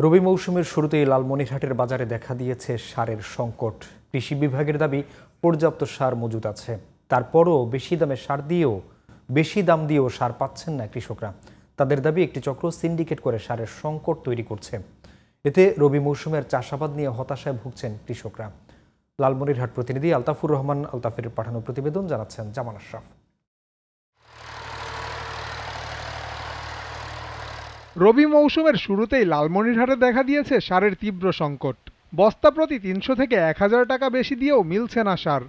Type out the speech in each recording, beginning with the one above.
রবি মৌসুমের শুরুতেই লালমনিরহাটের বাজারে দেখা দিয়েছে সারের সংকট। কৃষি বিভাগের দাবি পর্যাপ্ত সার মজুদ আছে, তারপরও বেশি দাম দিয়েও সার পাচ্ছেন না কৃষকরা। তাদের দাবি একটি চক্র সিন্ডিকেট করে সারের সংকট তৈরি করছে। এতে রবি মৌসুমের চাষাবাদ নিয়ে হতাশায় ভুগছেন কৃষকরা। লালমনিরহাট প্রতিনিধি আলতাফুর রহমান আলতাফের পাঠানো প্রতিবেদন জানাচ্ছেন জামান আশরাফ। রবি মৌসুমের শুরুতেই লালমনিরহাটে দেখা দিয়েছে সারের তীব্র সংকট। বস্তা প্রতি ৩০০ থেকে ১,০০০ টাকা বেশি দিয়েও মিলছে না সার।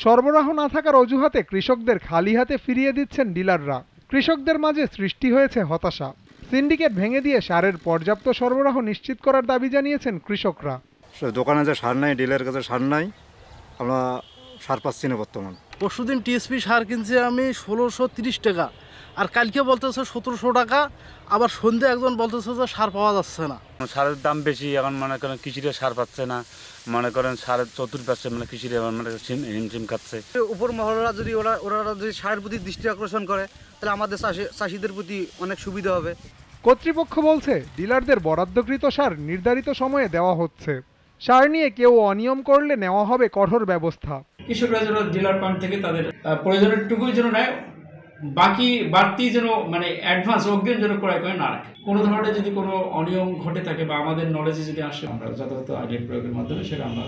সরবরাহ না থাকার অজুহাতে কৃষকদের খালি হাতে ফিরিয়ে দিচ্ছেন ডিলাররা। কৃষকদের মাঝে সৃষ্টি হয়েছে হতাশা। সিন্ডিকেট ভেঙে দিয়ে সারের পর্যাপ্ত সরবরাহ নিশ্চিত করার দাবি জানিয়েছেন কৃষকরা। দোকানে যে সার নাই, ডিলারের কাছে সার নাই, আমরা সার পাচ্ছি না বর্তমান। পরশুদিন টিএসপি সার কিনছি আমি ১৬৩০ টাকা, আর কালকে বলতেছে ১৭০০ টাকা। আবার সন্ধ্যে একজন বলতেছে যে সার পাওয়া যাচ্ছে না। সারের দাম বেশি, এখন মনে করেন কৃষিরা সার পাচ্ছে না, মনে করেন সারের চতুর পাচ্ছে, মানে কৃষিরা মানে হিমশিম খাচ্ছে। উপর মহলরা যদি ওরা যদি সারের প্রতি দৃষ্টি আকর্ষণ করে, তাহলে আমাদের চাষিদের প্রতি অনেক সুবিধা হবে। কর্তৃপক্ষ বলছে ডিলারদের বরাদ্দকৃত সার নির্ধারিত সময়ে দেওয়া হচ্ছে। সার নিয়ে কেউ অনিয়ম করলে নেওয়া হবে কঠোর ব্যবস্থা। কৃষকরা যেন ডিলার পয়েন্ট থেকে তাদের প্রয়োজনের টুকুই যেন নেয়, বাকি বাড়তি যেন মানে অ্যাডভান্স অগ্রিম যেন ক্রয় করে না রাখে। কোনো ধরনের যদি কোনো অনিয়ম ঘটে থাকে বা আমাদের নলেজে যদি আসে, আমরা যথাযথ আইডি প্রয়োগের মাধ্যমে সেটা আমরা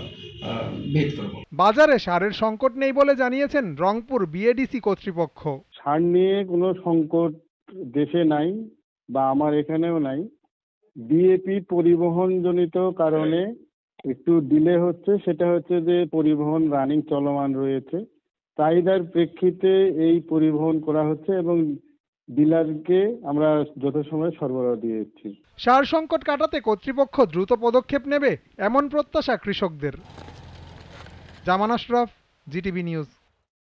ভেদ করব। বাজারে সারের সংকট নেই বলে জানিয়েছেন রংপুর বিএডিসি কর্তৃপক্ষ। সার নিয়ে কোনো সংকট দেশে নাই বা আমার এখানেও নাই। ডিএপি পরিবহনজনিত কারণে একটু ডিলে হচ্ছে, সেটা হচ্ছে যে পরিবহন রানিং চলমান রয়েছে, চাহিদার প্রেক্ষিতে এই পরিবহন করা হচ্ছে এবং ডিলারকে আমরা যথাসময়ে সরবরাহ দিয়ে দিচ্ছি। সার সংকট কাটাতে কর্তৃপক্ষ দ্রুত পদক্ষেপ নেবে এমন প্রত্যাশা কৃষকদের। জামান আশরাফ, জিটিভি নিউজ।